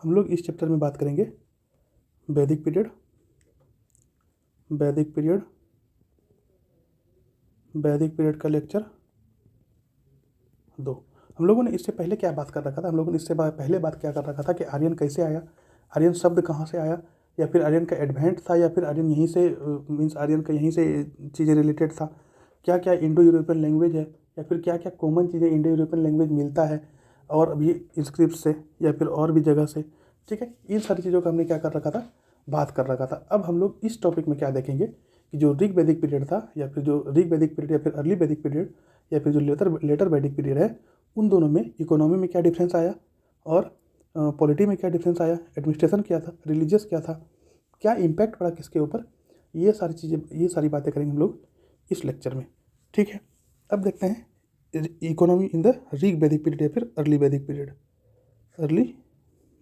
हम लोग इस चैप्टर में बात करेंगे वैदिक पीरियड, वैदिक पीरियड, वैदिक पीरियड का लेक्चर 2। हम लोगों ने इससे पहले क्या बात कर रखा था? हम लोगों ने इससे पहले बात क्या कर रखा था कि आर्यन कैसे आया, आर्यन शब्द कहाँ से आया, या फिर आर्यन का एडवेंट था, या फिर आर्यन यहीं से मीन्स आर्यन का यहीं से चीज़ें रिलेटेड था, क्या क्या इंडो यूरोपियन लैंग्वेज है, या फिर क्या क्या कॉमन चीज़ें इंडो यूरोपियन लैंग्वेज मिलता है और अभी इंस्क्रिप्ट से या फिर और भी जगह से। ठीक है, इन सारी चीज़ों का हमने क्या कर रखा था, बात कर रखा था। अब हम लोग इस टॉपिक में क्या देखेंगे कि जो ऋग वैदिक पीरियड था, या फिर जो ऋग वैदिक पीरियड या फिर अर्ली वैदिक पीरियड, या फिर जो लेटर वैदिक पीरियड है, उन दोनों में इकोनॉमी में क्या डिफरेंस आया और पॉलिटी में क्या डिफरेंस आया, एडमिनिस्ट्रेशन क्या था, रिलीजियस क्या था, क्या इम्पैक्ट पड़ा किसके ऊपर, ये सारी चीज़ें, ये सारी बातें करेंगे हम लोग इस लेक्चर में। ठीक है, अब देखते हैं इकोनॉमी इन द ऋग वैदिक पीरियड या फिर अर्ली वैदिक पीरियड। अर्ली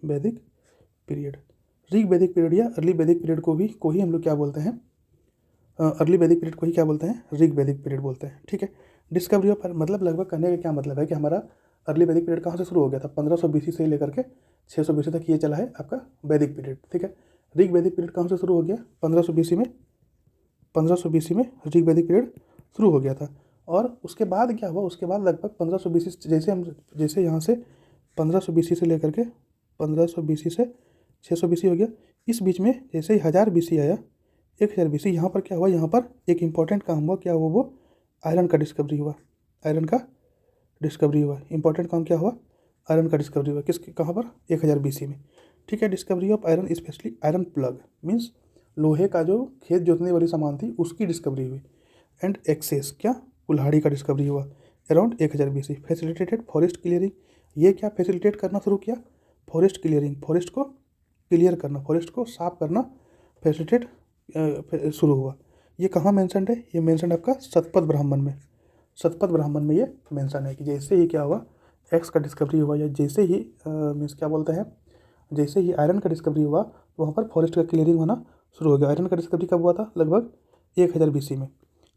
वैदिक पीरियड, ऋग वैदिक पीरियड या अर्ली वैदिक पीरियड को ही हम लोग क्या बोलते हैं, अर्ली वैदिक पीरियड को ही क्या बोलते हैं, ऋग वैदिक पीरियड बोलते हैं। ठीक है, डिस्कवरी ऑफ, मतलब लगभग कहने का क्या मतलब है कि हमारा अर्ली वैदिक पीरियड कहाँ से शुरू हो गया था, 1500 BC से लेकर के 600 BC तक ये चला है आपका वैदिक पीरियड। ठीक है, ऋग वैदिक पीरियड कहाँ से शुरू हो गया, 1500 BC में, 1500 BC में ऋग वैदिक पीरियड शुरू हो गया था। और उसके बाद क्या हुआ, उसके बाद लगभग 1500 BC, जैसे यहाँ से 1500 BC से लेकर के 1500 BC से 600 BC हो गया, इस बीच में जैसे ही 1000 BC आया, 1000 BC, यहाँ पर क्या हुआ, यहाँ पर एक इम्पॉर्टेंट काम हुआ, क्या हुआ, वो आयरन का डिस्कवरी हुआ, आयरन का डिस्कवरी हुआ। इंपॉर्टेंट काम क्या हुआ, आयरन का डिस्कवरी हुआ, किस कहाँ पर, 1000 BC में। ठीक है, discovery of iron, specially iron plug, means लोहे का जो खेत जोतने वाली सामान थी उसकी डिस्कवरी हुई। एंड एक्सेस, क्या, कुल्हाड़ी का डिस्कवरी हुआ around 1000 BC। Facilitated forest clearing, ये क्या फैसिलिटेट करना शुरू किया, फॉरेस्ट क्लियरिंग, फॉरेस्ट को क्लियर करना, फॉरेस्ट को साफ करना फैसिलिटेट शुरू हुआ। ये कहाँ मेंशनड है, ये मेंशनड आपका शतपथ ब्राह्मण में, शतपथ ब्राह्मण में ये मेंशन है कि जैसे ही क्या हुआ, एक्स का डिस्कवरी हुआ, या जैसे ही मीन्स क्या बोलते हैं, जैसे ही आयरन का डिस्कवरी हुआ तो वहाँ पर फॉरेस्ट का क्लियरिंग होना शुरू हो गया। आयरन का डिस्कवरी कब हुआ था, लगभग 1000 BC में।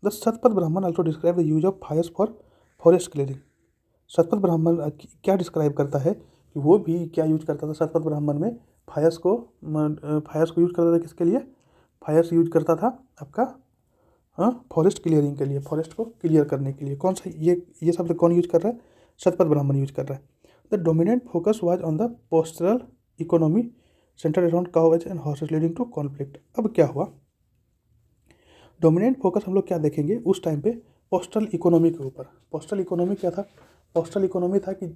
The Shatapatha Brahmana also describe the use of fires for forest clearing. Shatapatha Brahmana क्या डिस्क्राइब करता है कि वो भी क्या यूज करता था, शतपथ ब्राह्मण में फायर्स को यूज करता था, किसके लिए, फायर्स यूज करता था आपका, हाँ, फॉरेस्ट क्लियरिंग के लिए, फॉरेस्ट को क्लियर करने के लिए। कौन सा ये शब्द कौन यूज कर रहा है, शतपथ ब्राह्मण यूज कर रहा है। The dominant focus was on the pastoral economy center around cows and horses leading to conflict. अब क्या हुआ, डोमिनेंट फोकस हम लोग क्या देखेंगे उस टाइम पे, पोस्टल इकोनॉमी के ऊपर। पोस्टल इकोनॉमी क्या था, पोस्टल इकोनॉमी था कि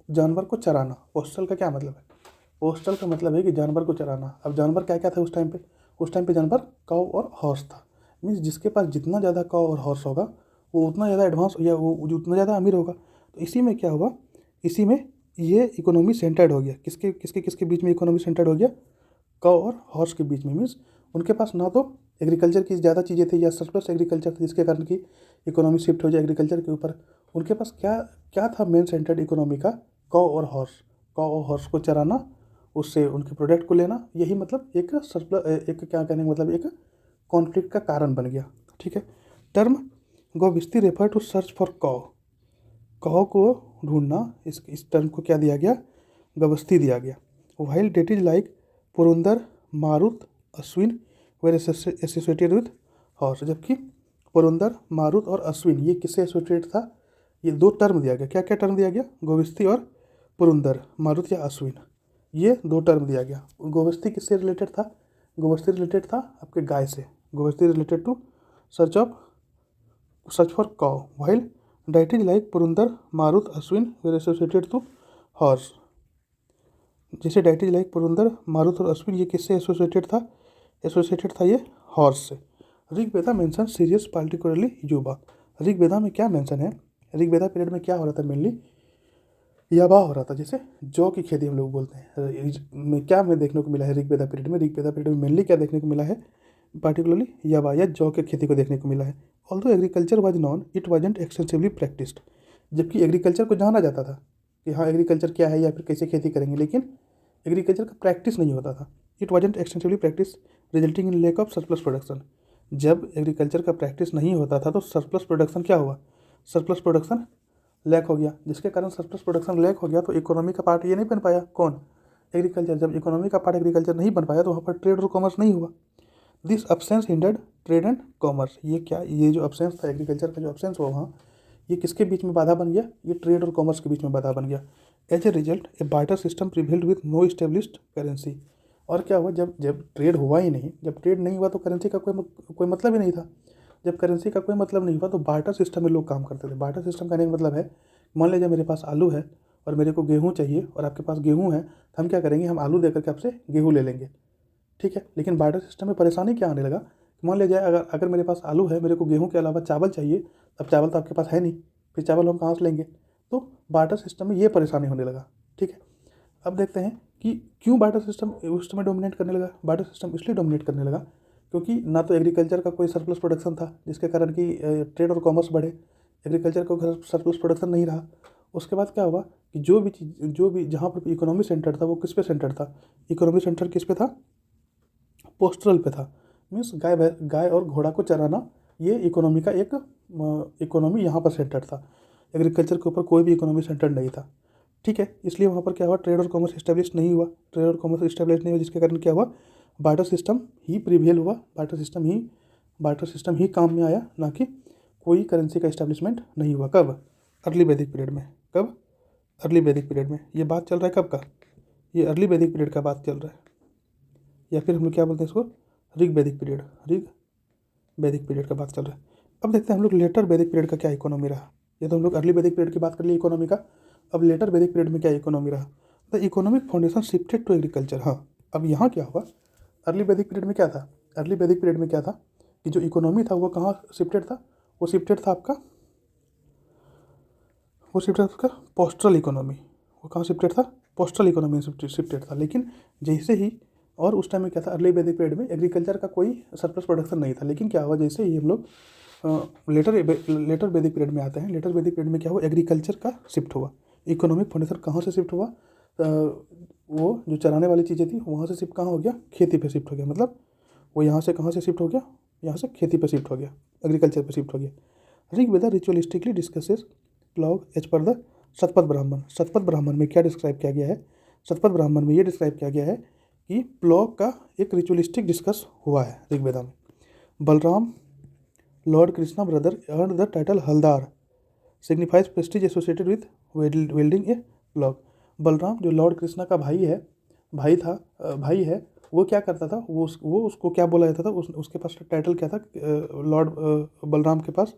जानवर को चराना। पोस्टल का क्या मतलब है, पोस्टल का मतलब है कि जानवर को चराना। अब जानवर क्या क्या था उस टाइम पे, उस टाइम पे जानवर काऊ और हॉर्स था। मीन्स जिसके पास जितना ज़्यादा काऊ और हॉर्स होगा वो उतना ज़्यादा एडवांस, या वो उतना ज़्यादा अमीर होगा। तो इसी में क्या हुआ, इसी में ये इकोनॉमी सेंटर्ड हो गया, किसके किसके किसके बीच में इकोनॉमी सेंटर्ड हो गया, काऊ और हॉर्स के बीच में। मीन्स उनके पास ना तो एग्रीकल्चर की ज़्यादा चीज़ें थी या सरप्लस एग्रीकल्चर थी, जिसके कारण की इकोनॉमी शिफ्ट हो जाए एग्रीकल्चर के ऊपर। उनके पास क्या क्या था मेन सेंटर्ड इकोनॉमी का, काऊ और हॉर्स, काऊ और हॉर्स को चराना, उससे उनके प्रोडक्ट को लेना। यही मतलब एक सरप्लस, एक क्या कहने का मतलब, एक कॉन्फ्लिक्ट का कारण बन गया। ठीक है, term gavishti refer to search for cow, cow को ढूंढना, इस टर्म को क्या दिया गया, गवस्ती दिया गया। While deities like Purandar, Marut, Ashwin were associated with horse, जबकि पुरंदर, मारुत और अश्विन ये किससे एसोसिएटेड था, ये दो टर्म दिया गया। क्या क्या टर्म दिया गया, गोविस्ती और पुरंदर, मारुत या अश्विन, ये दो टर्म दिया गया। गोवस्ती किससे रिलेटेड था, गोवस्ती रिलेटेड था आपके गाय से, gavishti related to search for cow, while deities like Purandar, Marut, Ashwin were associated to horse. जैसे डाइटिज लाइक पुरंदर, मारुत और अश्विन ये किससे एसोसिएटेड था, एसोसिएटेड था ये हॉर्स से। ऋग्वेदा मेंशन सीरियस पार्टिकुलरली युवा। ऋग्वेदा में क्या मेंशन है, ऋग्वेदा पीरियड में क्या हो रहा था, मेनली याबा हो रहा था। जैसे जौ की खेती हम लोग बोलते हैं, क्या हमें देखने को मिला है ऋग्वेदा पीरियड में, ऋग्वेदा पीरियड में मेनली क्या देखने को मिला है, पार्टिकुलरली याबा या जौ की खेती को देखने को मिला है। Although agriculture was non, it wasn't extensively practised. जबकि एग्रीकल्चर को जाना जाता था कि हाँ एग्रीकल्चर क्या है या फिर कैसे खेती करेंगे, लेकिन एग्रीकल्चर का प्रैक्टिस नहीं होता था। It wasn't extensively practice resulting in lack of surplus production. जब एग्रीकल्चर का प्रैक्टिस नहीं होता था तो सरप्लस प्रोडक्शन क्या हुआ, सरप्लस प्रोडक्शन लैक हो गया, जिसके कारण सरप्लस प्रोडक्शन लैक हो गया तो इकोनॉमी का पार्ट ये नहीं बन पाया, कौन, एग्रीकल्चर। जब इकोनॉमी का पार्ट एग्रीकल्चर नहीं बन पाया तो वहाँ पर ट्रेड और कॉमर्स नहीं हुआ। This absence hindered trade and commerce. ये क्या, ये जो अब्सेंस था एग्रीकल्चर का, जो अब्सेंस हुआ वहाँ, ये किसके बीच में बाधा बन गया, ये ट्रेड और कॉमर्स के बीच में बाधा बन गया। As a result a barter system prevailed with no established currency. और क्या हुआ, जब जब ट्रेड हुआ ही नहीं, जब ट्रेड नहीं हुआ तो करेंसी का कोई मतलब ही नहीं था। जब करेंसी का कोई मतलब नहीं हुआ तो बार्टर सिस्टम में लोग काम करते थे। बार्टर सिस्टम का मतलब है, मान लीजिए मेरे पास आलू है और मेरे को गेहूँ चाहिए और आपके पास गेहूँ है, तो हम क्या करेंगे, हम आलू देकर के आपसे गेहूँ ले लेंगे, ठीक है। लेकिन बार्टर सिस्टम में परेशानी क्या आने लगा, मान लीजिए अगर मेरे पास आलू है, मेरे को गेहूँ के अलावा चावल चाहिए, अब चावल तो आपके पास है नहीं, फिर चावल हम कहाँ से लेंगे, तो बार्टर सिस्टम में ये परेशानी होने लगा, ठीक है। अब देखते हैं कि क्यों बार्टर सिस्टम उस समय डोमिनेट करने लगा। बार्टर सिस्टम इसलिए डोमिनेट करने लगा क्योंकि ना तो एग्रीकल्चर का कोई सरप्लस प्रोडक्शन था, जिसके कारण कि ट्रेड और कॉमर्स बढ़े, एग्रीकल्चर का सरप्लस प्रोडक्शन नहीं रहा। उसके बाद क्या हुआ कि जो भी जहाँ पर इकोनॉमी सेंटर था वो किस पे सेंटर था, इकोनॉमी सेंटर किस पे था, पोस्टरल पे था। मीन्स गाय और घोड़ा को चराना, ये इकोनॉमी का एक इकोनॉमी यहाँ पर सेंटर था। एग्रीकल्चर के ऊपर कोई भी इकोनॉमी सेंटर नहीं था, ठीक है। इसलिए वहाँ पर क्या हुआ, ट्रेड और कॉमर्स इस्टेब्लिश नहीं हुआ, ट्रेड और कॉमर्स इस्टेब्लिश नहीं हुआ, जिसके कारण क्या हुआ, बार्टर सिस्टम ही प्रिवेल हुआ, बार्टर सिस्टम ही काम में आया, ना कि कोई करेंसी का इस्टेब्लिशमेंट नहीं हुआ। कब, अर्ली वैदिक पीरियड में। कब, अर्ली वैदिक पीरियड में। ये बात चल रहा है कब का, ये अर्ली वैदिक पीरियड का बात चल रहा है, या फिर हम लोग क्या बोलते हैं इसको, ऋग वैदिक पीरियड, ऋग वैदिक पीरियड का बात चल रहा है। अब देखते हैं हम लोग लेटर वैदिक पीरियड का क्या इकोनॉमी रहा। ये तो हम लोग अर्ली वैदिक पीरियड की बात कर लिए इकोनॉमी का, अब लेटर वैदिक पीरियड में क्या इकोनॉमी रहा। The economic foundation shifted to agriculture. हाँ, अब यहाँ क्या हुआ, अर्ली वैदिक पीरियड में क्या था, अर्ली वैदिक पीरियड में क्या था कि जो इकोनॉमी था वो कहाँ शिफ्टेड था, वो शिफ्टेड था आपका, वो शिफ्टेड था पोस्टल इकोनॉमी। वो कहाँ शिफ्टेड था, पोस्टल इकोनॉमी शिफ्टेड था। लेकिन जैसे ही, और उस टाइम में क्या था, अर्ली वैदिक पीरियड में एग्रीकल्चर का कोई सरप्लस प्रोडक्शन नहीं था। लेकिन क्या हुआ, जैसे ही हम लोग लेटर वैदिक पीरियड में आते हैं, लेटर वैदिक पीरियड में क्या हुआ, एग्रीकल्चर का शिफ्ट हुआ। इकोनॉमिक फाउंडेशन कहाँ से शिफ्ट हुआ, वो जो चराने वाली चीज़ें थी वहाँ से शिफ्ट कहाँ हो गया, खेती पे शिफ्ट हो गया। मतलब वो यहाँ से कहाँ से शिफ्ट हो गया, यहाँ से खेती पे शिफ्ट हो गया, एग्रीकल्चर पे शिफ्ट हो गया। Rigveda ritualistically discusses plough as per the Shatapatha Brahmana. Shatapatha ब्राह्मण में क्या डिस्क्राइब किया गया है, शतपथ ब्राह्मण में ये डिस्क्राइब किया गया है कि प्लॉग का एक रिचुअलिस्टिक डिस्कस हुआ है ऋग्वेदा में। Balram Lord Krishna brother earn the title Haldar signifies Prestige associated with welding A plough. Balram जो लॉर्ड कृष्णा का भाई है, वो क्या करता था, वो उसको क्या बोला जाता था, उसके पास टाइटल क्या था, लॉर्ड बलराम के पास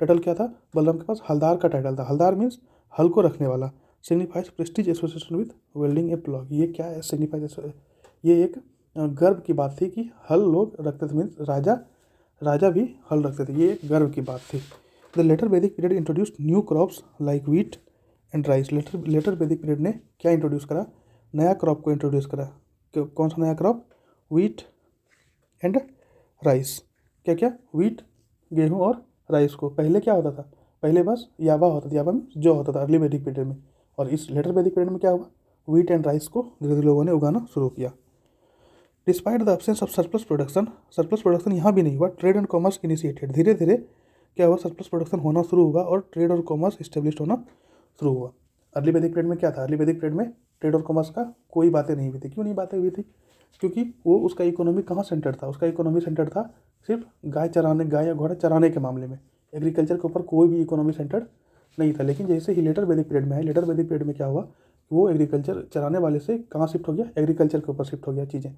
टाइटल क्या था, बलराम के पास हलदार का टाइटल था। हलदार मीन्स हल को रखने वाला। Signifies Prestige association with welding A plough. ये क्या है, सिग्निफाइज, ये एक गर्व की बात थी कि हल लोग रखते थे, मीन्स राजा भी हल रखते थे, ये एक गर्व की बात थी। द लेटर वैदिक period introduced new crops like wheat and rice. Later वैदिक पीरियड ने क्या इंट्रोड्यूस करा, नया क्रॉप को इंट्रोड्यूस करा। कौन सा नया क्रॉप, व्हीट एंड राइस। क्या क्या, व्हीट, गेहूँ और राइस को। पहले क्या होता था, पहले बस याबा होता था, याबा में जो होता था अर्ली वैदिक पीरियड में। और इस लेटर वैदिक पीरियड में क्या हुआ, व्हीट एंड राइस को धीरे धीरे लोगों ने उगाना शुरू किया। Despite the absence of surplus production यहाँ भी नहीं हुआ। Trade and commerce initiated. धीरे धीरे क्या हुआ, सरप्लस प्रोडक्शन होना शुरू हुआ और ट्रेड और कॉमर्स इस्टेब्लिश होना शुरू हुआ। अर्ली वैदिक पीरियड में क्या था, अर्ली वैदिक पीरियड में ट्रेड और कॉमर्स का कोई बातें नहीं हुई थी। क्यों नहीं बातें हुई थी, क्योंकि वो उसका इकोनॉमी कहाँ सेंटर था, उसका इकोनॉमी सेंटर था सिर्फ गाय या घोड़ा चराने के मामले में। एग्रीकल्चर के ऊपर कोई भी इकोनॉमी सेंटर नहीं था। लेकिन जैसे ही लेटर वैदिक पीरियड में आए, लेटर वैदिक पीरियड में क्या हुआ, वो एग्रीकल्चर चराने वाले से कहाँ शिफ्ट हो गया, एग्रीकल्चर के ऊपर शिफ्ट हो गया चीज़ें,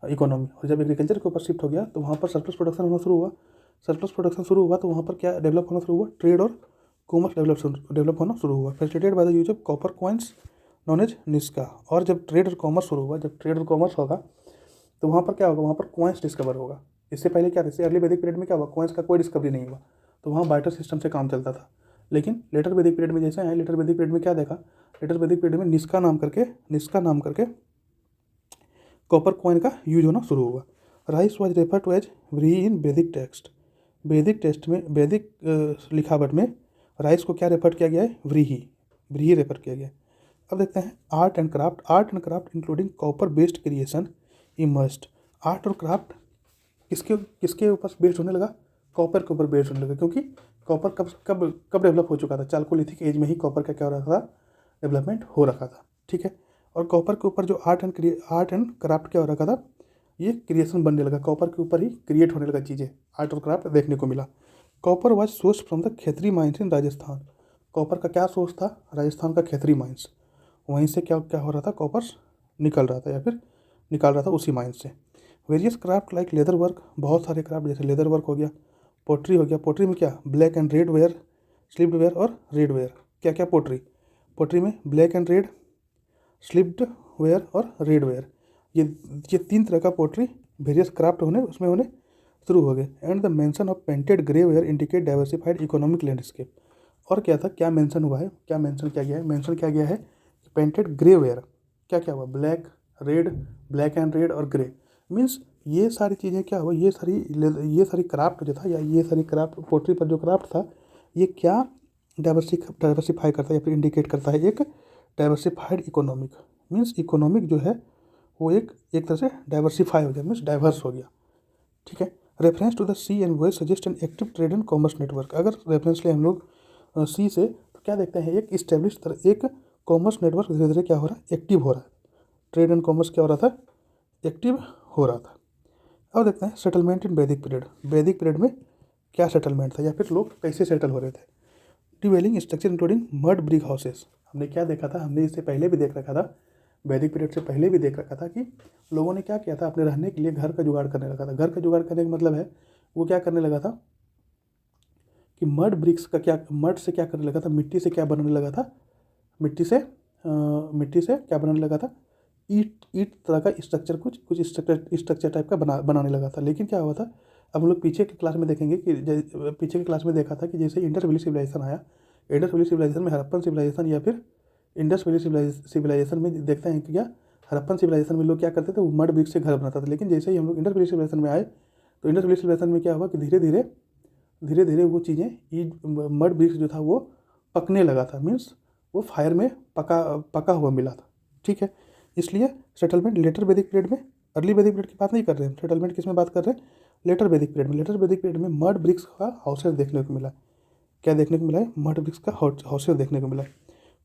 इकोनॉमी। और जब एग्रीकल्चर के ऊपर शिफ्ट हो गया तो वहाँ पर सरप्लस प्रोडक्शन होना शुरू हुआ। सरप्लस प्रोडक्शन शुरू हुआ तो वहाँ पर क्या डेवलप होना शुरू हुआ, ट्रेड और कॉमर्स डेवलप होना शुरू हुआ। Facilitated by the use of copper coins known as nishka. और जब ट्रेड और कॉमर्स शुरू हुआ, जब ट्रेड और कॉमर्स होगा तो वहाँ पर क्या होगा, वहाँ पर कॉइन्स डिस्कवर होगा। इससे पहले क्या था, इससे अर्ली वैदिक पीरियड में क्या हुआ, कॉइन्स का कोई डिस्कवरी नहीं हुआ, तो वहाँ बार्टर सिस्टम से काम चलता था। लेकिन लेटर वैदिक पीरियड में जैसे आए, लेटर वैदिक पीरियड में क्या देखा, लेटर वैदिक पीरियड में निस्का नाम करके कॉपर कॉइन का यूज होना शुरू हुआ। Rice was referred to as vrihi in Vedic text. वैदिक टेक्स्ट में, वैदिक लिखावट में राइस को क्या रेफर किया गया है, व्रीही रेफर किया गया है। अब देखते हैं art and craft including copper based creation immersed. Art और क्राफ्ट किसके ऊपर बेस्ड होने लगा, कॉपर के ऊपर बेस्ड होने लगा, क्योंकि कॉपर कब कब कब डेवलप हो चुका था? चालकोलिथिक एज में ही कॉपर का क्या हो रखा था? डेवलपमेंट हो रखा था, ठीक है। और कॉपर के ऊपर जो आर्ट एंड क्राफ्ट क्या हो रखा था? ये क्रिएशन बनने लगा, कॉपर के ऊपर ही क्रिएट होने लगा चीज़ें, आर्ट और क्राफ्ट देखने को मिला। Copper was source from the Khetri mines in Rajasthan. Copper का क्या सोर्स था? राजस्थान का खेतरी माइंस, वहीं से क्या क्या हो रहा था? कॉपर निकल रहा था या फिर निकाल रहा था उसी माइंस से। Various craft like leather work, बहुत सारे क्राफ्ट जैसे लेदर वर्क हो गया, पोट्री हो गया। पोट्री में क्या? Black and red ware, slipped ware और रेड वेयर। क्या क्या पोट्री? पोट्री में black and red, slipped ware और रेड वेयर, ये 3 तरह का पोट्री वेरियस क्राफ्ट होने शुरू हो गए। And the mention of painted grey ware indicate diversified economic landscape. और क्या था? क्या मेंशन हुआ है? क्या मेंशन किया गया है? मेंशन किया गया है पेंटेड ग्रे वेयर। क्या क्या हुआ? Black, red, black and red और ग्रे। मीन्स ये सारी चीज़ें क्या हुआ? ये सारी क्राफ्ट जो था, या ये सारी क्राफ्ट पोट्री पर जो क्राफ्ट था, ये क्या डाइवर्सिफाई करता है या फिर इंडिकेट करता है? एक डाइवर्सिफाइड इकोनॉमिक। मीन्स इकोनॉमिक जो है वो एक तरह से डाइवर्सिफाई हो गया, मीन्स डाइवर्स हो गया, ठीक है। Reference to the sea and voice suggest an active trade and commerce network. अगर रेफरेंस ले हम लोग सी से, तो क्या देखते हैं? एक इस्टेब्लिश एक कॉमर्स नेटवर्क धीरे धीरे क्या हो रहा है? एक्टिव हो रहा है। ट्रेड एंड कॉमर्स क्या हो रहा था? एक्टिव हो रहा था। अब देखते हैं सेटलमेंट इन वैदिक पीरियड। वैदिक पीरियड में क्या सेटलमेंट था या फिर लोग कैसे सेटल हो रहे थे? Dwelling structure including mud brick houses. हमने क्या देखा था? हमने इससे पहले भी देख रखा था, वैदिक पीरियड से पहले भी देख रखा था कि लोगों ने क्या किया था? अपने रहने के लिए घर का जुगाड़ करने लगा था। घर का जुगाड़ करने का मतलब है वो क्या करने लगा था कि मड ब्रिक्स का क्या, मड से क्या करने लगा था? मिट्टी से क्या बनाने लगा था? मिट्टी से क्या बनाने लगा था? ईट ईट तरह का स्ट्रक्चर, कुछ स्ट्रक्चर टाइप का बनाने लगा था। लेकिन क्या हुआ था? अब हम लोग पीछे की क्लास में देखेंगे कि पीछे की क्लास में देखा था कि जैसे इंडस वैली सिविलाइजेशन आया, इंडस वैली सिविलाइजेशन में हड़प्पन सिविलाइजेशन या फिर इंडस वैली सिविलाइजेशन में देखते हैं कि क्या हड़प्पन सिविलाइजेशन में लोग क्या करते थे? वो मड ब्रिक्स से घर बनाता था। लेकिन जैसे ही हम लोग इंडस वैली सिविलाइजेशन में आए, तो इंडस वैली सिविलाइजेशन में क्या हुआ कि धीरे धीरे वो चीज़ें, ईट मड ब्रिक्स जो था वो पकने लगा था। मीन्स वो फायर में पका हुआ मिला था, ठीक है। इसलिए सेटलमेंट लेटर वैदिक पीरियड में, अर्ली वैदिक पीरियड की बात नहीं कर रहे हैं, सेटलमेंट किस में बात कर रहे हैं? लेटर वैदिक पीरियड में। लेटर वैदिक पीरियड में मड ब्रिक्स का हाउसेस देखने को मिला। क्या देखने को मिला है? मड ब्रिक्स का हाउसेस देखने को मिला।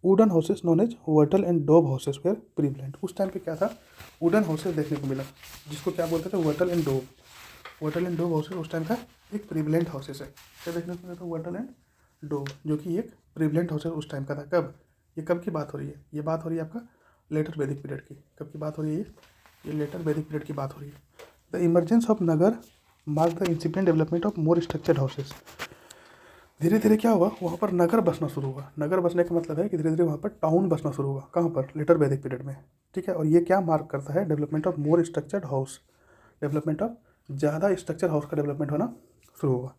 Wooden houses known as wattle and daub houses were prevalent. उस टाइम पे क्या था? वुडन हाउसेस देखने को मिला, जिसको क्या बोलते थे? वर्टल and Dob. वर्टल and daub houses उस टाइम का एक प्रीवलेंट हाउसेस है। क्या देखने को मिला था? वर्टल एंड डोब, जो कि एक प्रीवलेंट हाउसेस उस टाइम का था। कब? ये कब की बात हो रही है? ये बात हो रही है आपका लेटर वैदिक पीरियड की। कब की बात हो रही है? ये लेटर वैदिक पीरियड की बात हो रही है। The emergence of nagar mark the incipient development of more structured houses. धीरे धीरे क्या हुआ? वहाँ पर नगर बसना शुरू हुआ। नगर बसने का मतलब है कि धीरे धीरे वहाँ पर टाउन बसना शुरू हुआ। कहाँ पर? लेटर वैदिक पीरियड में, ठीक है। और ये क्या मार्क करता है? Development of more structured house, development of ज़्यादा स्ट्रक्चर हाउस का डेवलपमेंट होना शुरू हुआ।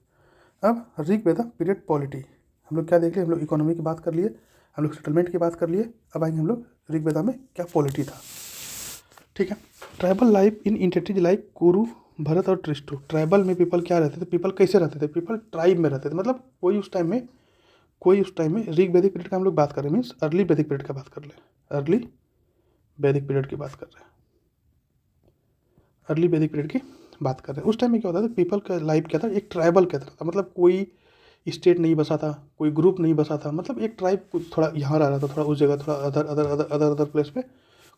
अब ऋग्वेदा पीरियड पॉलिटी, हम लोग क्या देख लिए? हम लोग इकोनॉमी की बात कर लिए, हम लोग सेटलमेंट की बात कर लिए। अब आएंगे हम लोग ऋग्वेदा में क्या पॉलिटी था, ठीक है। Tribal life in entities like कुरु, भरत और ट्रिस्टू। ट्राइबल में पीपल क्या रहते थे? पीपल कैसे रहते थे? पीपल ट्राइब में रहते थे। मतलब कोई उस टाइम में ऋग वैदिक पीरियड का हम लोग बात कर रहे हैं, मीन्स अर्ली वैदिक पीरियड का बात कर रहे हैं, अर्ली वैदिक पीरियड की बात कर रहे हैं, अर्ली वैदिक पीरियड की बात कर रहे हैं। उस टाइम में क्या होता था? पीपल का लाइफ क्या था? एक ट्राइबल की तरह था। मतलब कोई स्टेट नहीं बसा था, कोई ग्रुप नहीं बसा था। मतलब एक ट्राइब थोड़ा यहाँ रह रहा था, थोड़ा उस जगह, थोड़ा अदर प्लेस पे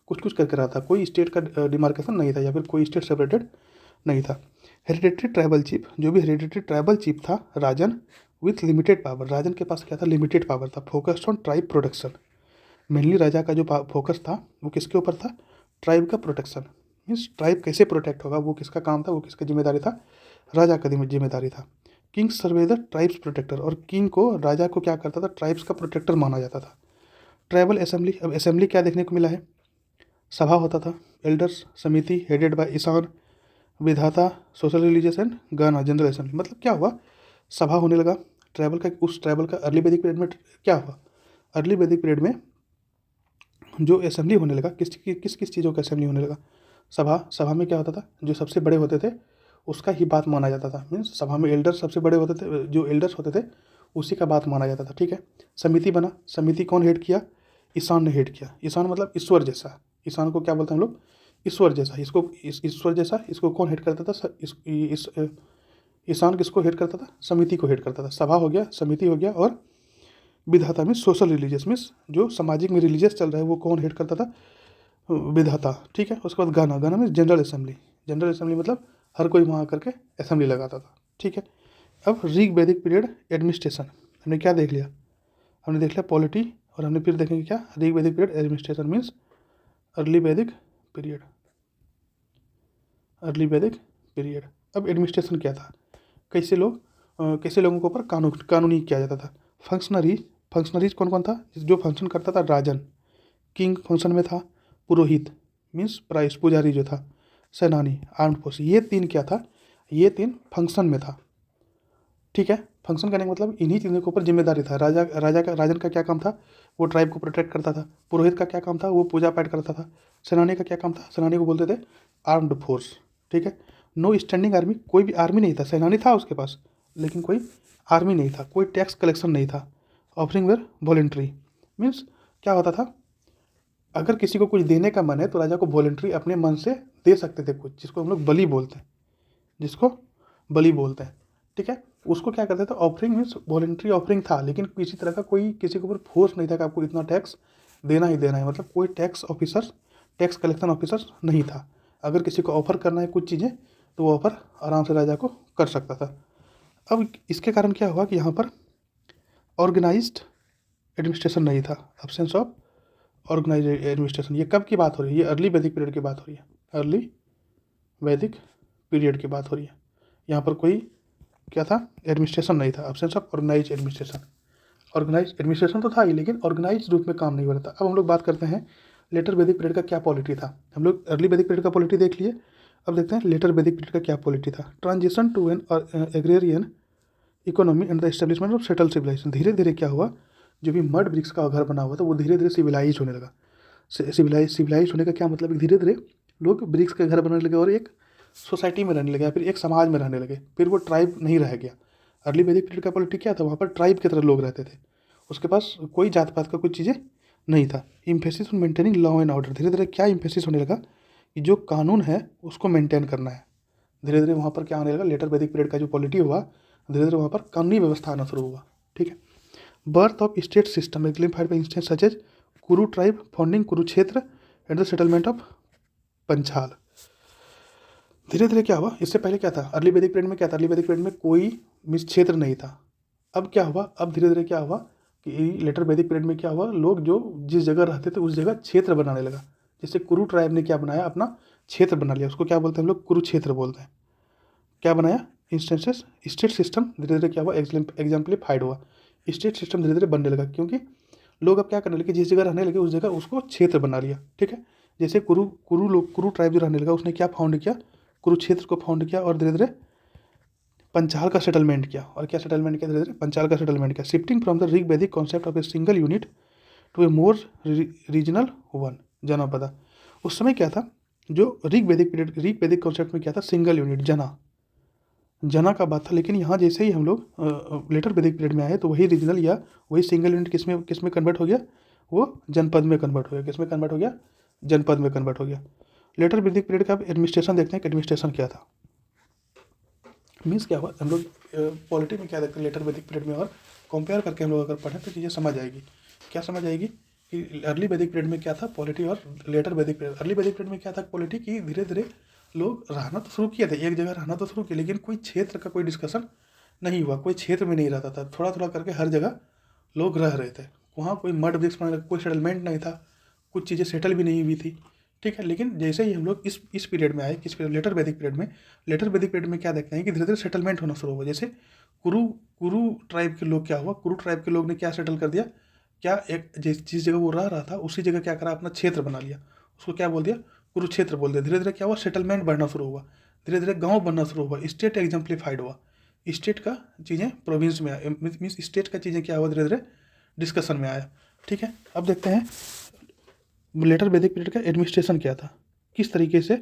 कुछ करके रहा था। कोई स्टेट का डिमार्केशन नहीं था या फिर कोई स्टेट सेपरेटेड नहीं था। हेरिडेटरी ट्राइबल चीफ, जो भी हेरिडेटरी ट्राइबल चीफ था, राजन विथ लिमिटेड पावर। राजन के पास क्या था? लिमिटेड पावर था। Focused on tribe protection. Mainly राजा का जो फोकस था वो किसके ऊपर था? ट्राइब का प्रोटेक्शन। मीन्स ट्राइब कैसे प्रोटेक्ट होगा, वो किसका काम था, वो किसका जिम्मेदारी था? राजा का जिम्मेदारी था। King serve the tribes protector, और किंग को, राजा को क्या करता था? ट्राइब्स का प्रोटेक्टर माना जाता था। ट्राइबल असेंबली, अब असेंबली क्या देखने को मिला है? सभा होता था, एल्डर्स समिति हेडेड बाय ईशान, विधाता, सोशल रिलीजियस एंड गाना, जनरल असेंबली। मतलब क्या हुआ? सभा होने लगा ट्राइबल का। उस ट्राइबल का अर्ली वैदिक पीरियड में क्या हुआ? अर्ली वैदिक पीरियड में जो असेंबली होने लगा, किस किस चीज़ों का असेंबली होने लगा? सभा में क्या होता था? जो सबसे बड़े होते थे उसका ही बात माना जाता था। मीन्स सभा में एल्डर्स सबसे बड़े होते थे, जो एल्डर्स होते थे उसी का बात माना जाता था, ठीक है। समिति बना, समिति कौन हेड किया? ईशान ने हेड किया। ईशान मतलब ईश्वर जैसा। ईशान को क्या बोलते हैं हम लोग? ईश्वर जैसा। ईश्वर जैसा, इसको कौन हेड करता था? ईशान किसको हेड करता था? समिति को हेड करता था। सभा हो गया, समिति हो गया, और विधाता मीन्स सोशल रिलीजियस मीन्स जो सामाजिक में रिलीजियस चल रहा है वो कौन हेड करता था? विधाता। ठीक है। उसके बाद गाना, गाना means general assembly. General assembly मतलब हर कोई वहाँ आकर के असेंबली लगाता था। ठीक है। अब ऋग वैदिक पीरियड एडमिनिस्ट्रेशन हमने क्या देख लिया? हमने देख लिया पॉलिटी, और हमने फिर देखेंगे क्या? ऋग वैदिक पीरियड एडमिनिस्ट्रेशन मीन्स अर्ली वैदिक पीरियड। अर्ली वैदिक पीरियड। अब एडमिनिस्ट्रेशन क्या था? कैसे लोगों के ऊपर कानूनी किया जाता था? फंक्शनरीज कौन कौन था? जो फंक्शन करता था? राजन। किंग फंक्शन में था। पुरोहित मीन्स प्राइस पुजारी जो था। सेनानी आर्म्ड फोर्स। ये तीन क्या था? ये तीन फंक्शन में था। ठीक है। फंक्शन करने का मतलब इन्हीं तीनों के ऊपर जिम्मेदारी था। राजन का क्या काम था? वो ट्राइब को प्रोटेक्ट करता था। पुरोहित का क्या काम था? वो पूजा पाठ करता था। सेनानी का क्या काम था? सेनानी को बोलते थे आर्म्ड फोर्स। ठीक है। नो स्टैंडिंग आर्मी, कोई भी आर्मी नहीं था। सेनानी था उसके पास, लेकिन कोई आर्मी नहीं था। कोई टैक्स कलेक्शन नहीं था। ऑफरिंग वेर वॉलेंट्री मीन्स क्या होता था? अगर किसी को कुछ देने का मन है तो राजा को वॉलेंट्री अपने मन से दे सकते थे कुछ, जिसको हम लोग बलि बोलते हैं, जिसको बलि बोलते हैं। ठीक है। उसको क्या करते थे? ऑफरिंग मीन्स वॉलेंट्री ऑफरिंग था, लेकिन किसी तरह का कोई किसी के ऊपर फोर्स नहीं था कि आपको इतना टैक्स देना ही देना है। मतलब कोई टैक्स कलेक्शन ऑफिसर नहीं था। अगर किसी को ऑफर करना है कुछ चीज़ें तो वो ऑफर आराम से राजा को कर सकता था। अब इसके कारण क्या हुआ कि यहाँ पर ऑर्गेनाइज्ड एडमिनिस्ट्रेशन नहीं था। Absence of organise administration. ये कब की बात हो रही है? ये अर्ली वैदिक पीरियड की बात हो रही है। अर्ली वैदिक पीरियड की बात हो रही है। यहाँ पर कोई क्या था? एडमिनिस्ट्रेशन नहीं था। Absence of organise administration. Organise administration तो था ही, लेकिन ऑर्गेनाइज रूप में काम नहीं हो रहा था। अब हम लोग बात करते हैं लेटर वैदिक पीरियड का क्या पॉलिटी था। हम लोग अर्ली वैदिक पीरियड का पॉलिटी देख लिए। अब देखते हैं लेटर वैदिक पीरियड का क्या पॉलिटी था। Transition to an agrarian economy and the establishment of settle civilisation. धीरे धीरे क्या हुआ? जो भी मड ब्रिक्स का घर बना हुआ था वो धीरे धीरे सिविलाइज होने लगा। सिविलाइज होने का क्या मतलब है? धीरे धीरे लोग ब्रिक्स के घर बनाने लगे और एक सोसाइटी में रहने लगे, या फिर एक समाज में रहने लगे। फिर वो ट्राइब नहीं रह गया। अर्ली वैदिक पीरियड का पॉलिटी क्या था? वहाँ पर ट्राइब की तरह लोग रहते थे। उसके पास कोई जात पात का कुछ चीज़ें नहीं था। Emphasis on maintaining law and order. धीरे धीरे क्या इम्फेसिस होने लगा कि जो कानून है उसको मेंटेन करना है। धीरे धीरे वहाँ पर क्या आने लगा? लेटर वैदिक पीरियड का जो पॉलिटी हुआ, धीरे धीरे वहाँ पर कानूनी व्यवस्था आना शुरू हुआ। ठीक है। Birth of state system exemplified by instances such as Kuru tribe founding Kurukshetra and the settlement of Panchal. धीरे धीरे क्या हुआ? इससे पहले क्या था? अर्ली वैदिक पीरियड में क्या था? अर्ली वैदिक पीरियड में कोई मिस क्षेत्र नहीं था। अब क्या हुआ? अब धीरे धीरे क्या हुआ कि लेटर वैदिक पीरियड में क्या हुआ? लोग जो जिस जगह रहते थे उस जगह क्षेत्र बनाने लगा। जैसे कुरु ट्राइब ने क्या बनाया? अपना क्षेत्र बना लिया। उसको क्या बोलते हैं हम लोग? कुरुक्षेत्र बोलते हैं। क्या बनाया? इंस्टेंसेस स्टेट सिस्टम धीरे धीरे क्या हुआ? एग्जाम्पलीफाइड हुआ। स्टेट सिस्टम धीरे धीरे बनने लगा, क्योंकि लोग अब क्या करने लगे? जिस जगह रहने लगे उस जगह उसको क्षेत्र बना लिया। ठीक है। जैसे कुरु ट्राइब जो रहने लगा उसने क्या फाउंड किया? कुरुक्षेत्र को फाउंड किया, और धीरे धीरे पंचाल का सेटलमेंट किया। और क्या सेटलमेंट किया? धीरे धीरे पंचाल का सेटलमेंट किया। Shifting from the Rig Vedic concept of a single unit to a more regional one janapada. उस समय क्या था? जो ऋग वैदिक कॉन्सेप्ट में क्या था? सिंगल यूनिट जना का बात था। लेकिन यहाँ जैसे ही हम लोग लेटर वैदिक पीरियड में आए तो वही रीजनल या वही सिंगल यूनिट किस में कन्वर्ट हो गया? वो जनपद में कन्वर्ट हो गया। किस में कन्वर्ट हो गया? जनपद में कन्वर्ट हो गया। लेटर वैदिक पीरियड का एडमिनिस्ट्रेशन देखते हैं कि एडमिनिस्ट्रेशन क्या था। मीन्स क्या हुआ? हम लोग पॉलिटी में क्या देखते हैं लेटर वैदिक पीरियड में, और कंपेयर करके हम लोग अगर पढ़ें तो चीज़ें समझ आएगी। क्या समझ आएगी कि अर्ली वैदिक पीरियड में क्या था पॉलिटी, और लेटर वैदिक पीरियड। अर्ली वैदिक पीरियड में क्या था पॉलिटी की? धीरे धीरे लोग रहना तो शुरू किए थे, एक जगह रहना तो शुरू किया, लेकिन कोई क्षेत्र का कोई डिस्कशन नहीं हुआ। कोई क्षेत्र में नहीं रहता था। थोड़ा थोड़ा करके हर जगह लोग रह रहे थे। वहाँ कोई मड ब्रिक्स बनाने लगा, कोई सेटलमेंट नहीं था, कुछ चीज़ें सेटल भी नहीं हुई थी। ठीक है। लेकिन जैसे ही हम लोग इस पीरियड में आए, किस पीरियड? लेटर वैदिक पीरियड में क्या देखते हैं कि धीरे धीरे सेटलमेंट होना शुरू हुआ। जैसे कुरु ट्राइब के लोग क्या हुआ? कुरु ट्राइब के लोग ने क्या सेटल कर दिया? क्या एक जिस जगह वो रह रहा था उसी जगह क्या करा? अपना क्षेत्र बना लिया। उसको क्या बोल दिया? कुरुक्षेत्र बोल दिया। धीरे धीरे क्या हुआ? सेटलमेंट बढ़ना शुरू हुआ। धीरे धीरे गांव बनना शुरू हुआ। स्टेट एग्जाम्प्लीफाइड हुआ। स्टेट का चीज़ें प्रोविंस में आया, मीन्स स्टेट का चीज़ें क्या हुआ? धीरे धीरे डिस्कशन में आया। ठीक है। अब देखते हैं लेटर वैदिक पीरियड का एडमिनिस्ट्रेशन क्या था, किस तरीके से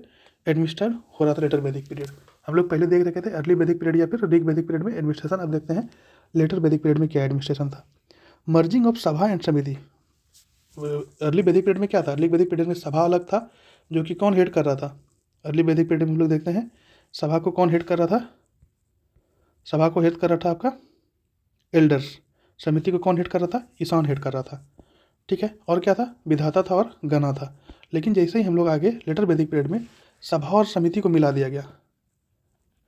एडमिनिस्ट्रेट हो रहा था लेटर वैदिक पीरियड। हम लोग पहले देख रखे थे अर्ली वैदिक पीरियड या फिर ऋग वैदिक पीरियड में एडमिनिस्ट्रेशन। अब देखते हैं लेटर वैदिक पीरियड में क्या एडमिनिस्ट्रेशन था। मर्जिंग ऑफ सभा एंड समिति। अर्ली वैदिक पीरियड में क्या था? अर्ली वैदिक पीरियड में सभा अलग था, जो कि कौन हेड कर रहा था? अर्ली वैदिक पीरियड में हम लोग देखते हैं सभा को कौन हेड कर रहा था? सभा को हेड कर रहा था आपका एल्डर्स, समिति को कौन हेड कर रहा था, ईशान हेड कर रहा था, ठीक है। और क्या था, विधाता था और गणा था। लेकिन जैसे ही हम लोग आगे लेटर वैदिक पीरियड में सभा और समिति को मिला दिया गया,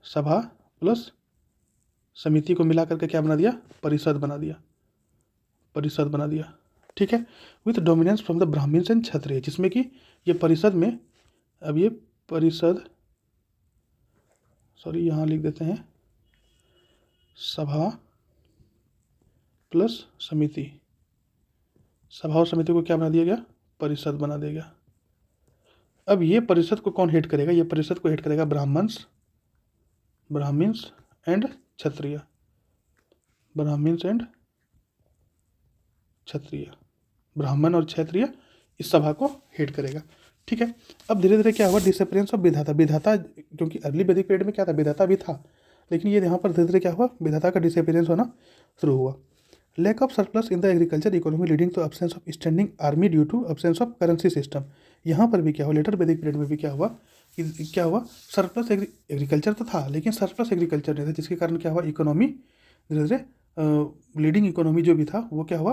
सभा प्लस समिति को मिला करके क्या बना दिया, परिषद बना दिया, परिषद बना दिया, ठीक है। With dominance from the Brahmins and Kshatriya, जिसमें कि ये परिषद में, अब ये परिषद, सॉरी यहाँ लिख देते हैं सभा प्लस समिति, सभा और समिति को क्या बना दिया गया, परिषद बना दिया गया। अब ये परिषद को कौन हेड करेगा, ये परिषद को हेड करेगा ब्राह्मण्स एंड क्षत्रिय, ब्राह्मण्स एंड क्षत्रिय, ब्राह्मण और क्षत्रिय इस सभा को हेड करेगा, ठीक है। अब धीरे धीरे क्या हुआ, डिसअपियरेंस ऑफ विधाता, विधाता क्योंकि अर्ली वैदिक पीरियड में क्या था, विधाता भी था, लेकिन ये यहाँ पर धीरे धीरे क्या हुआ, विधाता का डिसअपियरेंस होना शुरू हुआ। Lack of surplus in the agriculture economy leading to absence of standing army due to absence of currency system. यहाँ पर भी क्या हुआ, लेटर वैदिक पीरियड में भी क्या हुआ, क्या हुआ, सरप्लस एग्रीकल्चर तो था लेकिन सरप्लस एग्रीकल्चर नहीं था, जिसके कारण क्या हुआ, इकोनॉमी धीरे धीरे लीडिंग इकोनॉमी जो भी था वो क्या हुआ,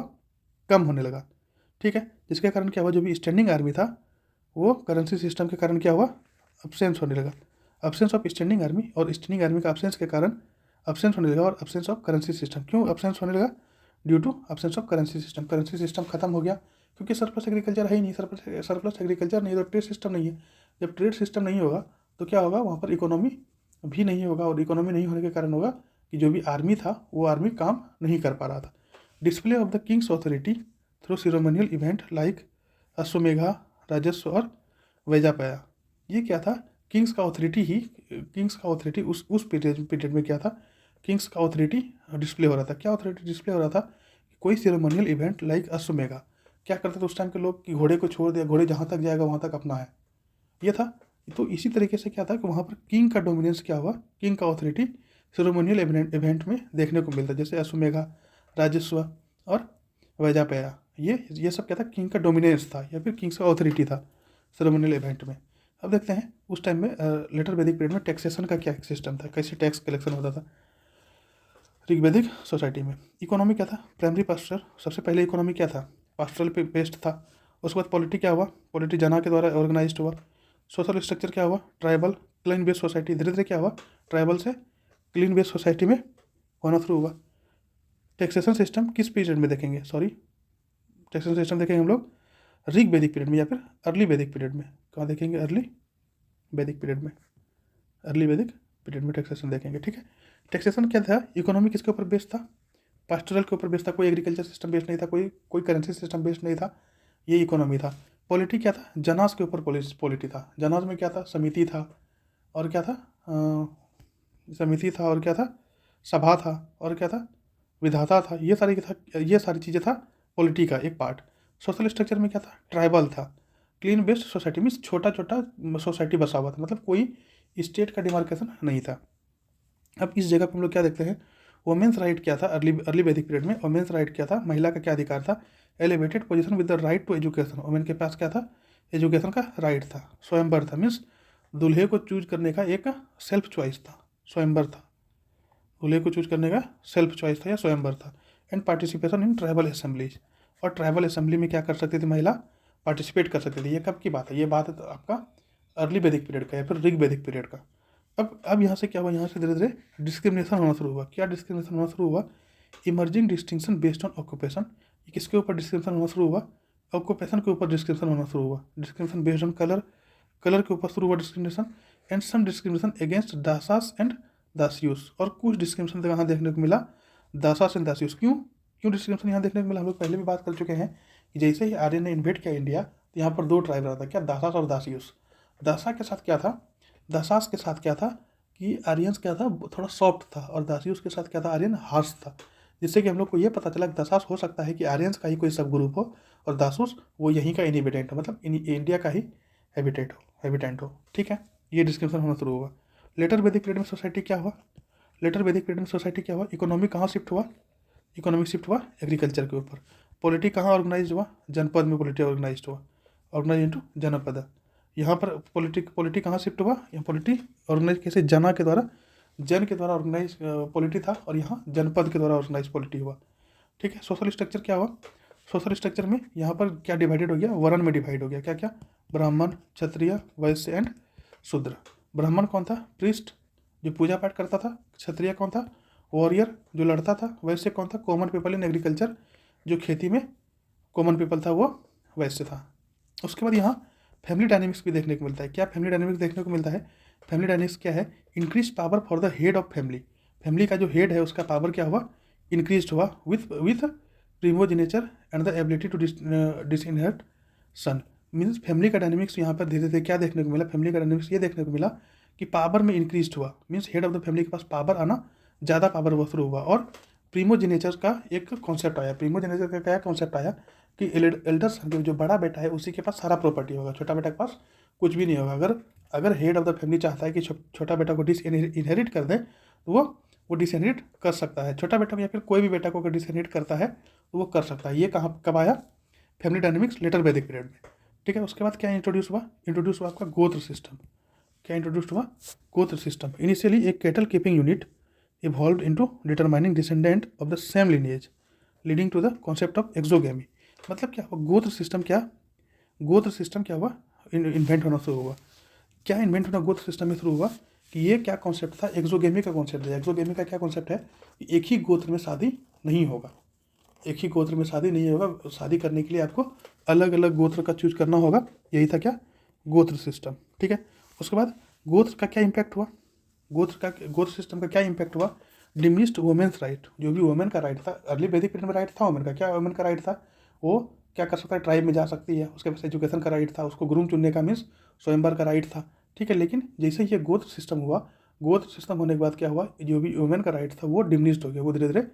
कम होने लगा, ठीक है। जिसके कारण क्या हुआ, जो भी स्टैंडिंग आर्मी था वो करेंसी सिस्टम के कारण क्या हुआ, अब्सेंस होने लगा, अब्सेंस ऑफ स्टैंडिंग आर्मी, और स्टैंडिंग आर्मी का अब्सेंस के कारण अब्सेंस होने लगा, और अब्सेंस ऑफ करेंसी सिस्टम, क्यों अब्सेंस होने लगा, due to absence of currency system, currency system खत्म हो गया क्योंकि सरप्लस एग्रीकल्चर है ही नहीं, सरप्लस एग्रीकल्चर नहीं है तो ट्रेड सिस्टम नहीं है, जब ट्रेड सिस्टम नहीं होगा तो क्या होगा, वहाँ पर इकोनॉमी भी नहीं होगा, और इकोनॉमी नहीं होने के कारण होगा कि जो भी आर्मी था वो आर्मी काम नहीं कर पा रहा था। Display of the kings authority through ceremonial event like Ashvamedha, राजस्व और वैजापया, ये क्या था, किंग्स का ऑथोरिटी उस पीरियड में क्या था, किंग्स का ऑथोरिटी डिस्प्ले हो रहा था। क्या ऑथोरिटी डिस्प्ले हो रहा था, कोई सिरोमोनियल इवेंट लाइक अश्वमेधा, क्या करते थे उस टाइम के लोग कि घोड़े को छोड़ दिया, घोड़े जहाँ तक जाएगा वहाँ तक अपना है, ये था। तो इसी तरीके से क्या था कि वहाँ पर किंग का डोमिनेंस क्या हुआ, किंग का ऑथोरिटी सिरोमोनियल इवेंट में देखने को मिलता, जैसे अश्वमेधा, राजस्व और वैजापया, ये सब क्या था, किंग का डोमिनेंस था या फिर किंग्स का ऑथोरिटी था सेरेमोनियल इवेंट में। अब देखते हैं उस टाइम में लेटर वैदिक पीरियड में टैक्सेशन का क्या सिस्टम था, कैसे टैक्स कलेक्शन होता था ऋग्वैदिक सोसाइटी में। इकोनॉमी क्या था, प्राइमरी पास्चर, सबसे पहले इकोनॉमी क्या था, पास्टरल पे बेस्ड था। उसके बाद पॉलिटी क्या हुआ, पॉलिटी जना के द्वारा ऑर्गेनाइज हुआ। सोशल स्ट्रक्चर क्या हुआ, ट्राइबल क्लीन बेस्ड सोसाइटी, धीरे धीरे क्या हुआ, ट्राइबल से क्लीन बेस्ड सोसाइटी में होना शुरू हुआ। टैक्सेशन सिस्टम किस पीरियड में देखेंगे, टैक्सेशन सिस्टम देखेंगे हम लोग ऋग वैदिक पीरियड में या फिर अर्ली वैदिक पीरियड में, कहाँ देखेंगे, अर्ली वैदिक पीरियड में, अर्ली वैदिक पीरियड में टैक्सेशन देखेंगे, ठीक है। टैक्सेशन क्या था, इकोनॉमी किसके ऊपर बेस्ड था, पास्टोरल के ऊपर बेस्ड था, कोई एग्रीकल्चर सिस्टम बेस्ड नहीं था, कोई करेंसी सिस्टम बेस्ड नहीं था, ये इकोनॉमी था। पॉलिटी क्या था, जनास के ऊपर पॉलिटी था, जनास में क्या था, समिति था, और क्या था, समिति था, और क्या था, सभा था, और क्या था, विधाता था, ये सारी चीज़ें था पॉलिटी का एक पार्ट। सोशल स्ट्रक्चर में क्या था, ट्राइबल था। क्लीन बेस्ड सोसाइटी में छोटा छोटा सोसाइटी बसा हुआ था, मतलब कोई स्टेट का डिमार्केशन नहीं था। अब इस जगह पर हम लोग क्या देखते हैं, वुमेन्स राइट क्या था, अर्ली वैदिक पीरियड में वुमेन्स राइट क्या था, महिला का क्या अधिकार था, elevated position with the right to education, women के पास क्या था, एजुकेशन का राइट था। स्वयंवर था, मीन्स दूल्हे को चूज करने का एक सेल्फ चॉइस था, स्वयंवर था, दूल्हे को चूज करने का सेल्फ चॉइस था या स्वयंवर था। And participation in tribal assemblies, और ट्राइबल असेंबली में क्या कर सकती थी महिला, पार्टिसिपेट कर सकती थी। ये कब की बात है, ये बात है तो आपका अर्ली वैदिक पीरियड का या फिर ऋग वैदिक पीरियड का। अब यहाँ से क्या हुआ, यहाँ से धीरे धीरे डिस्क्रिमिनेशन होना शुरू हुआ। क्या डिस्क्रिमिनेशन होना शुरू हुआ, emerging distinction based on occupation. ये किसके ऊपर डिस्क्रिमिनेशन होना शुरू हुआ, ऑक्यूपेशन के ऊपर डिस्क्रिमिनेशन होना शुरू हुआ। डिस्क्रिमिनेशन बेस्ड ऑन कलर के ऊपर शुरू हुआ discrimination. And some discrimination against Dasas and Dasyus, और कुछ डिस्क्रिमिनेशन यहाँ देखने को मिला दासास एंड दासियूस। क्यों डिस्क्रिमिनेशन यहाँ देखने को मिला, हम लोग पहले भी बात कर चुके हैं कि जैसे ही आर्यन ने इन्वेट किया इंडिया तो यहाँ पर दो ट्राइब रहा था, क्या, दासास और दासियूस। दासा के साथ क्या था, दासास के साथ क्या था कि आर्यंस क्या था, थोड़ा सॉफ्ट था, और दासियूस के साथ क्या था, आर्यन हार्श था। जिससे कि हम लोग को ये पता चला कि दासास हो सकता है कि आर्यंस का ही कोई सब ग्रुप हो, और दासूस वो यहीं का इनहेबिटेंट हो, मतलब इंडिया का ही हैबिटेंट हो, ठीक है। ये डिस्क्रिप्शन होना शुरू हुआ। लेटर वैदिक पीरियड में सोसाइटी क्या हुआ, लेटर वैदिक पीरियड में सोसाइटी क्या हुआ, इकोनॉमी कहाँ शिफ्ट हुआ, इकोनॉमिक शिफ्ट हुआ एग्रीकल्चर के ऊपर। पॉलिटी कहाँ ऑर्गेनाइज हुआ, जनपद में पॉलिटी ऑर्गेनाइज हुआ, ऑर्गेनाइज इंटू जनपद। यहाँ पर पॉलिटी कहाँ शिफ्ट हुआ, यहाँ पॉलिटी ऑर्गेनाइज कैसे, जना के द्वारा, जन के द्वारा ऑर्गेनाइज पॉलिटी था और यहाँ जनपद के द्वारा ऑर्गेनाइज पॉलिटी हुआ। ठीक है। सोशल स्ट्रक्चर क्या हुआ, सोशल स्ट्रक्चर में यहाँ पर क्या डिवाइडेड हो गया, वर्ण में डिवाइड हो गया। क्या क्या, ब्राह्मण, क्षत्रिय, वैश्य एंड शूद्र। ब्राह्मण कौन था, प्रीस्ट जो पूजा पाठ करता था। क्षत्रिय कौन था, वॉरियर जो लड़ता था। वैश्य कौन था, कॉमन पीपल इन एग्रीकल्चर जो खेती में कॉमन पीपल था वो वैश्य था। उसके बाद यहाँ फैमिली डायनेमिक्स भी देखने को मिलता है। क्या फैमिली डायनेमिक्स देखने को मिलता है, फैमिली डायनेमिक्स क्या है, increase power for the head of family. Family का जो हेड है उसका पावर क्या हुआ, इंक्रीज हुआ with primogeniture and the ability to disinherit son. Means family का डायनेमिक्स यहाँ पर धीरे धीरे क्या देखने को मिला, फैमिली का डायनेमिक्स ये देखने को मिला कि पावर में इंक्रीज हुआ। Means head of the family के पास पावर आना, ज़्यादा पावर वो शुरू हुआ। और प्रीमोजेनेचर का एक कॉन्सेप्ट आया। प्रीमोजेनेचर का क्या कॉन्सेप्ट आया कि एल्डर सन जो बड़ा बेटा है उसी के पास सारा प्रॉपर्टी होगा, छोटा बेटा के पास कुछ भी नहीं होगा। अगर हेड ऑफ द फैमिली चाहता है कि छोटा बेटा को डिसइनहेरिट कर दे तो वो डिसइनहेरिट कर सकता है। छोटा बेटा या फिर कोई भी बेटा को अगर डिसइनहेरिट करता है तो वो कर सकता है। ये कहाँ कब आया, फैमिली डायनेमिक्स लेटर वैदिक पीरियड में। ठीक है। उसके बाद क्या इंट्रोड्यूस हुआ आपका गोत्र सिस्टम। क्या इंट्रोड्यूस हुआ, गोत्र सिस्टम। इनिशियली एक cattle keeping unit evolved into determining descendant of the same lineage leading to the concept of exogamy। मतलब क्या हुआ, गोत्र सिस्टम क्या हुआ, इन्वेंट होना शुरू हुआ। क्या इन्वेंट होना गोत्र सिस्टम में शुरू हुआ कि ये क्या कॉन्सेप्ट था, एक्सोगेमी का कॉन्सेप्ट है। एक्सोगेमी का क्या कॉन्सेप्ट है कि एक ही गोत्र में शादी नहीं होगा, एक ही गोत्र में शादी नहीं होगा। शादी करने के लिए आपको अलग अलग गोत्र का चूज करना होगा। यही था क्या, गोत्र सिस्टम। ठीक है। उसके बाद गोत्र का क्या इम्पैक्ट हुआ, गोत्र सिस्टम का क्या इम्पैक्ट हुआ, डिमिनिश्ड वुमेन्स राइट। जो भी वुमेन का राइट था, अर्ली वैदिक पीरियड में राइट था वुमेन का। क्या वुमेन का राइट था, वो क्या कर सकता है, ट्राइब में जा सकती है। उसके पास एजुकेशन का राइट था, उसको ग्रूम चुनने का मीन्स स्वयंवर का राइट था। ठीक है। लेकिन जैसे ही ये गोत्र सिस्टम हुआ, गोत्र सिस्टम होने के बाद क्या हुआ, जो भी वुमेन का राइट था वो डिमिनिश्ड हो गया, वो धीरे धीरे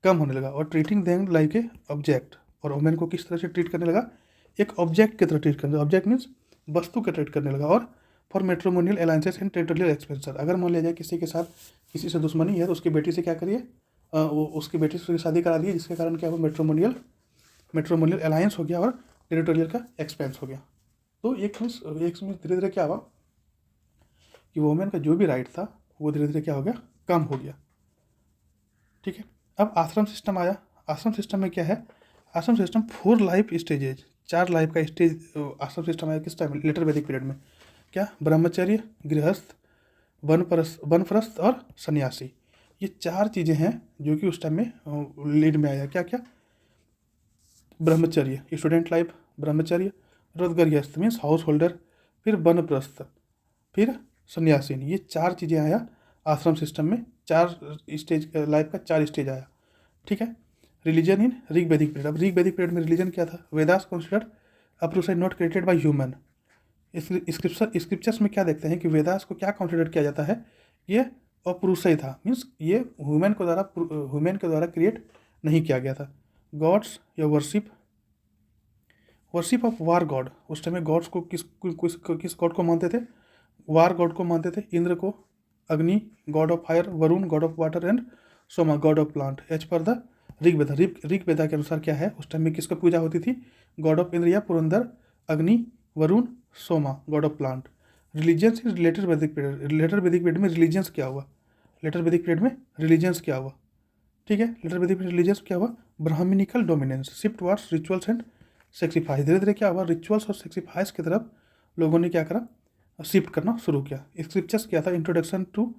कम होने लगा। और treating them like a object. और वुमेन को किस तरह से ट्रीट करने लगा, एक ऑब्जेक्ट की तरह ट्रीट करने लगा। ऑब्जेक्ट मीन्स वस्तु के ट्रीट करने लगा। और for matrimonial alliances and territorial expansion. अगर मान लिया जाए किसी के साथ किसी से दुश्मनी है तो उसकी बेटी से क्या करिए, वो उसकी बेटी से शादी करा दिए, जिसके कारण क्या हुआ, मेट्रोमोनियल अलायंस हो गया और टेरिटोरियल का एक्सपेंस हो गया। तो एक धीरे धीरे क्या हुआ कि वुमेन का जो भी राइट था वो धीरे धीरे क्या हो गया, कम हो गया। ठीक है। अब आश्रम सिस्टम आया। आश्रम सिस्टम में क्या है, आश्रम सिस्टम 4 लाइफ स्टेजेज, 4 लाइफ का स्टेज आश्रम सिस्टम आया। किस टाइम, लेटर वैदिक पीरियड में। क्या, ब्रह्मचर्य, गृहस्थ, वनप्रस्थ और सन्यासी। ये 4 चीज़ें हैं जो कि उस टाइम में लीड में आया। क्या क्या, ब्रह्मचर्य स्टूडेंट लाइफ, ब्रह्मचर्य, गृहस्थ मीन्स हाउस होल्डर, फिर वनप्रस्थ, फिर सन्यासीन। ये 4 चीज़ें आया आश्रम सिस्टम में। 4 स्टेज लाइफ का 4 स्टेज आया। ठीक है। रिलीजन इन ऋग वैदिक पीरियड। अब ऋग वैदिक पीरियड में रिलीजन क्या था, Vedas considered a process not created by human. Scriptures में क्या देखते हैं कि वेदास को क्या कंसिडर किया जाता है, ये अपुरुषय था। मीन्स ये ह्यूमन के द्वारा क्रिएट नहीं किया गया था। गॉड्स या वर्शिप ऑफ वार गॉड। उस टाइम में गॉड्स को किस गॉड को मानते थे, वार गॉड को मानते थे। इंद्र को Agni god of fire, Varuna god of water and Soma god of plant. As per the Rig Veda के अनुसार क्या है, उस टाइम में किसका पूजा होती थी, गॉड ऑफ इंद्र या Purandar, Agni, Varuna, Soma god of plant. Religions in later वैदिक पीरियड। लेटर वैदिक पीरियड में रिलीजियंस क्या हुआ, लेटर वैदिक पीरियड में रिलीजियंस क्या हुआ। ठीक है। लेटर वैदिक पीरियड रिलीजियंस क्या हुआ, Brahmanical dominance, shift towards rituals and sacrifice. धीरे धीरे क्या हुआ, रिचुअल्स और सेक्रीफाइस की तरफ लोगों ने क्या करा, शिफ्ट करना शुरू किया। स्क्रिप्चर्स क्या था, introduction to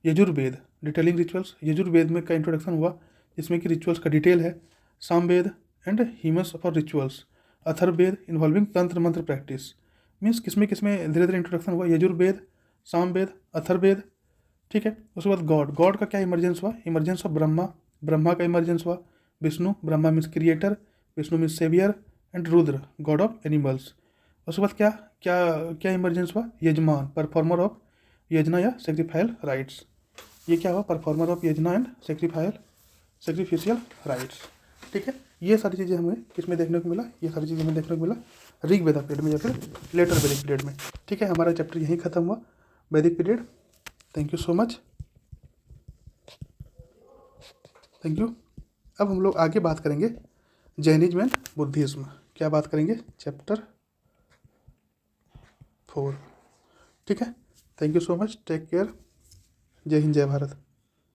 Yajurveda, detailing rituals. Yajurveda में का इंट्रोडक्शन हुआ जिसमें कि रिचुअल्स का डिटेल है। Samaveda and hymns for rituals. Atharvaveda involving tantra mantra practice. Means किसमें धीरे धीरे इंट्रोडक्शन हुआ, यजुर्वेद, सामवेद, अथर्ववेद। ठीक है। उसके बाद गॉड का क्या इमर्जेंस हुआ, इमर्जेंस ऑफ ब्रह्मा का इमर्जेंस हुआ। Vishnu, Brahma means creator, Vishnu means saviour and Rudra god of animals. उसके बाद क्या क्या क्या इमर्जेंस हुआ, यजमान, परफॉर्मर ऑफ यज्ञ या सेक्रीफाइल राइट्स। ये क्या हुआ, परफॉर्मर ऑफ यज्ञ एंड सेक्रीफिशियल राइट्स। ठीक है। ये सारी चीज़ें हमें किसमें देखने को मिला, ये सारी चीज़ें हमें देखने को मिला ऋग वेदा पीरियड में या फिर लेटर वैदिक पीरियड में। ठीक है। हमारा चैप्टर यहीं खत्म हुआ, वैदिक period. Thank you so much, thank you. अब हम लोग आगे बात करेंगे जैनिज्म एंड बुद्धिज्म। क्या बात करेंगे, चैप्टर 4। ठीक है। Thank you so much, take care. जय हिंद जय भारत।